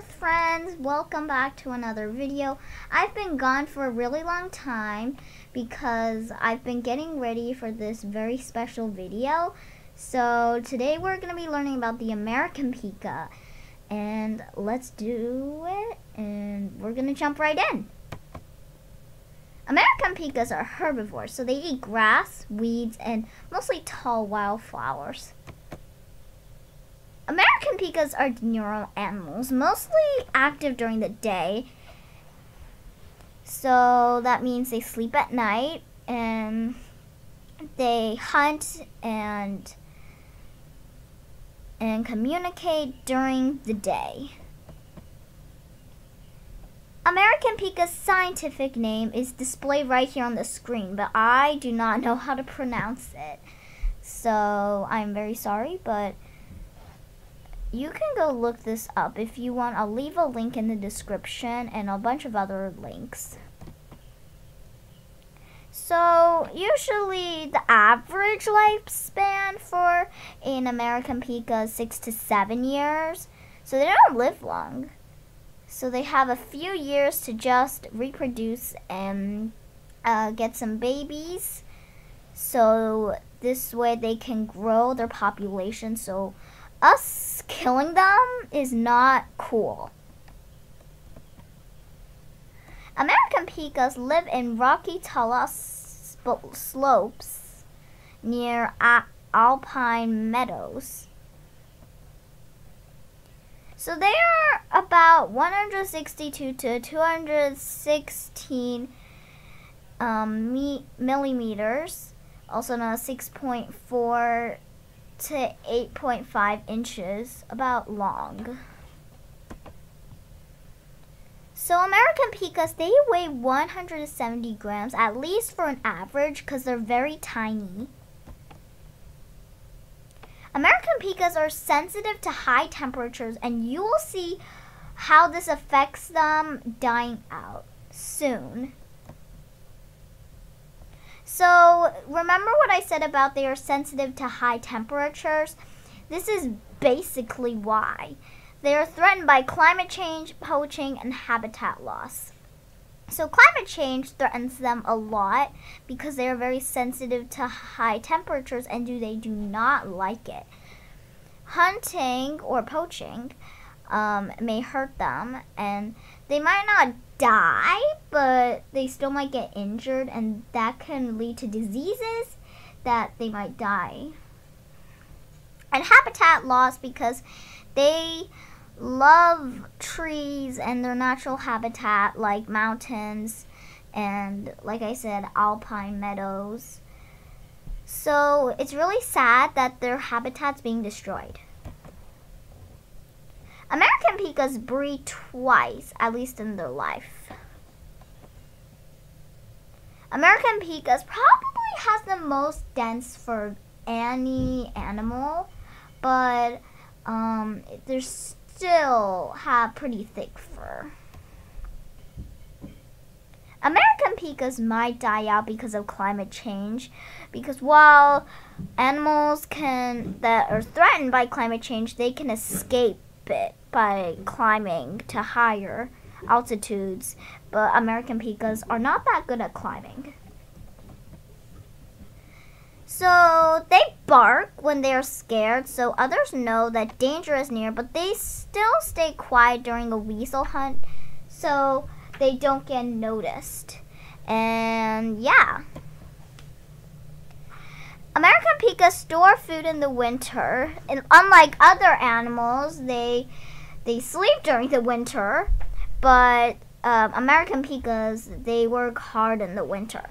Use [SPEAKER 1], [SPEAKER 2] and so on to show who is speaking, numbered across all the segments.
[SPEAKER 1] there, friends. Welcome back to another video. I've been gone for a really long time because I've been getting ready for this very special video. So today we're going to be learning about the American Pika, and let's do it, and we're going to jump right in. American Pikas are herbivores, so they eat grass, weeds, and mostly tall wildflowers. American Pikas are diurnal animals, mostly active during the day. So that means they sleep at night and they hunt and communicate during the day. American Pika's scientific name is displayed right here on the screen, but I do not know how to pronounce it. So I'm very sorry, but you can go look this up if you want. I'll leave a link in the description and a bunch of other links. So usually the average lifespan for an American Pika is 6 to 7 years. So they don't live long. So they have a few years to just reproduce and get some babies. So this way they can grow their population. So us killing them is not cool. American Pikas live in rocky talus slopes near alpine meadows. So they are about 162 to 216 millimeters, also known as 6.4 to 8.5 inches, about long. So American Pikas, they weigh 170 grams, at least for an average, because they're very tiny. American Pikas are sensitive to high temperatures, and you will see how this affects them dying out soon. So remember what I said about they are sensitive to high temperatures? This is basically why. They are threatened by climate change, poaching, and habitat loss. So climate change threatens them a lot because they are very sensitive to high temperatures and they do not like it. Hunting or poaching may hurt them, and they might not die, but they still might get injured, and that can lead to diseases that they might die. And habitat loss because they love trees and their natural habitat like mountains and, like I said, alpine meadows. So it's really sad that their habitat's being destroyed. American Pikas breed twice, at least in their life. American Pikas probably has the most dense fur any animal, but they still have pretty thick fur. American Pikas might die out because of climate change, because while animals that are threatened by climate change, they can escape it by climbing to higher altitudes, but American Pikas are not that good at climbing. So they bark when they are scared, so others know that danger is near, but they still stay quiet during a weasel hunt so they don't get noticed. And yeah. American Pikas store food in the winter, and unlike other animals, they sleep during the winter, but American Pikas, they work hard in the winter.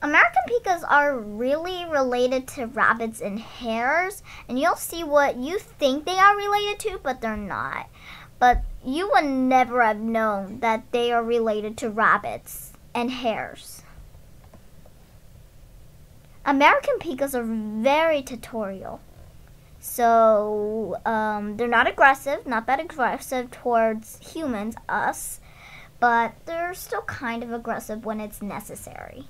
[SPEAKER 1] American Pikas are really related to rabbits and hares, and you'll see what you think they are related to, but they're not. But you would never have known that they are related to rabbits and hares. American Pikas are very territorial. So they're not that aggressive towards humans, us, but they're still kind of aggressive when it's necessary.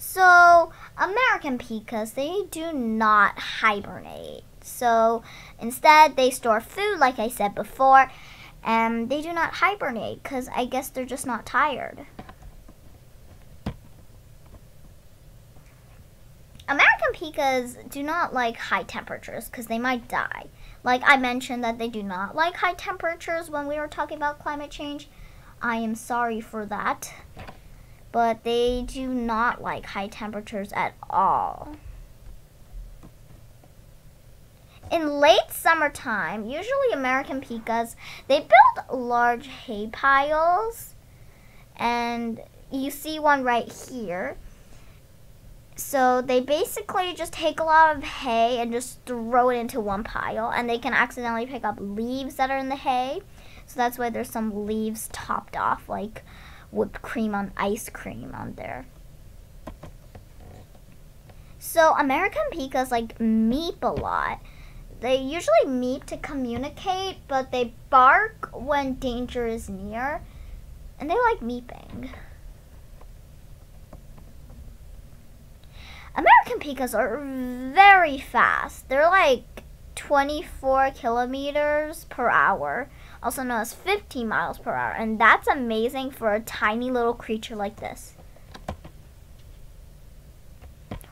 [SPEAKER 1] So, American Pikas, they do not hibernate. So, instead, they store food, like I said before, and they do not hibernate because I guess they're just not tired. American Pikas do not like high temperatures because they might die. Like I mentioned that they do not like high temperatures when we were talking about climate change. I am sorry for that. But they do not like high temperatures at all. In late summertime, usually American Pikas, they build large hay piles. And you see one right here. So they basically just take a lot of hay and just throw it into one pile. And they can accidentally pick up leaves that are in the hay. So that's why there's some leaves topped off, like whipped cream on ice cream on there. So American Pikas like meep a lot. They usually meep to communicate, but they bark when danger is near. And they like meeping. American Pikas are very fast. They're like 24 kilometers per hour, also known as 15 miles per hour. And that's amazing for a tiny little creature like this.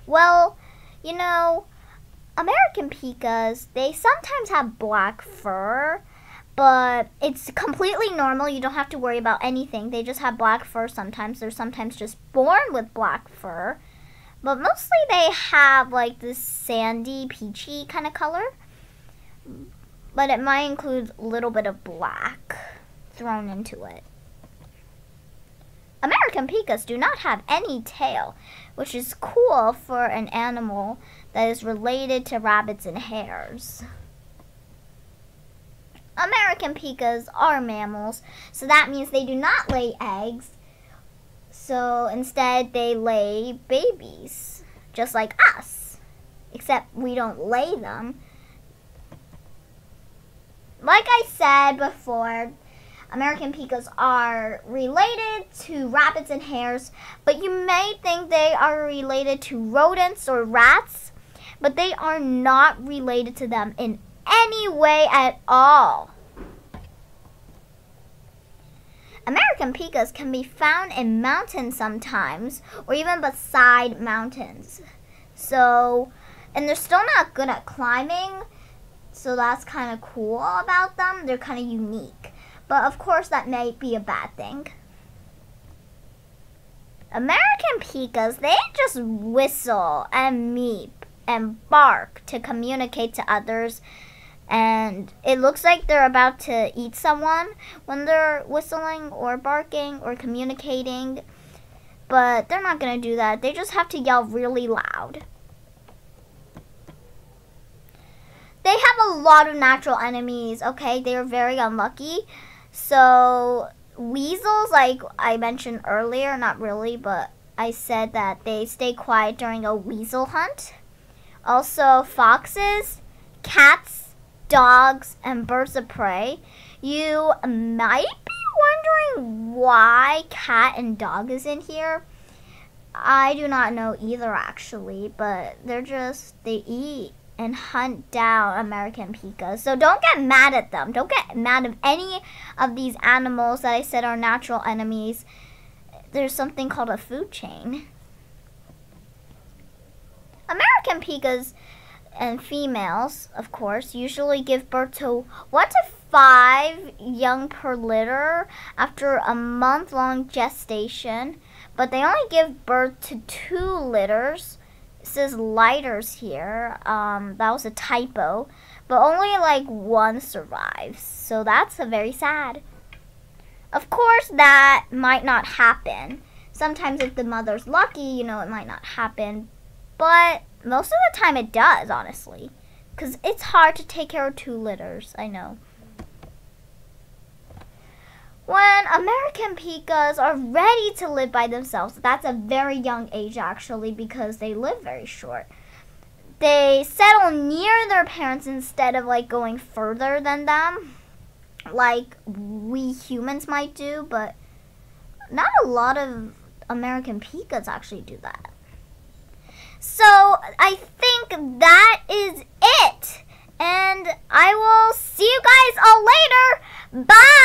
[SPEAKER 1] Well, you know, American Pikas, they sometimes have black fur, but it's completely normal. You don't have to worry about anything. They just have black fur sometimes. They're sometimes just born with black fur. But mostly they have like this sandy, peachy kind of color. But it might include a little bit of black thrown into it. American Pikas do not have any tail, which is cool for an animal that is related to rabbits and hares. American Pikas are mammals, so that means they do not lay eggs. So instead they lay babies, just like us, except we don't lay them. Like I said before, American Pikas are related to rabbits and hares, but you may think they are related to rodents or rats, but they are not related to them in any way at all. American Pikas can be found in mountains sometimes, or even beside mountains. So, and they're still not good at climbing, so that's kind of cool about them. They're kind of unique. But of course, that may be a bad thing. American Pikas, they just whistle and meep and bark to communicate to others. And it looks like they're about to eat someone when they're whistling or barking or communicating. But they're not going to do that. They just have to yell really loud. They have a lot of natural enemies, okay? They are very unlucky. So, weasels, like I mentioned earlier, not really, but I said that they stay quiet during a weasel hunt. Also, foxes, cats, dogs, and birds of prey. You might be wondering why cat and dog is in here. I do not know either, actually, but they eat and hunt down American Pikas. So don't get mad at them. Don't get mad at any of these animals that I said are natural enemies. There's something called a food chain. American Pikas and females, of course, usually give birth to 1 to 5 young per litter after a month-long gestation, but they only give birth to 2 litters. It says lighters here. That was a typo, but only like 1 survives, so that's very sad. Of course, that might not happen. Sometimes if the mother's lucky, you know, it might not happen, but most of the time it does, honestly. Because it's hard to take care of 2 litters, I know. When American Pikas are ready to live by themselves, that's a very young age actually because they live very short. They settle near their parents instead of like going further than them, like we humans might do, but not a lot of American Pikas actually do that. So I think that is it. And I will see you guys all later. Bye!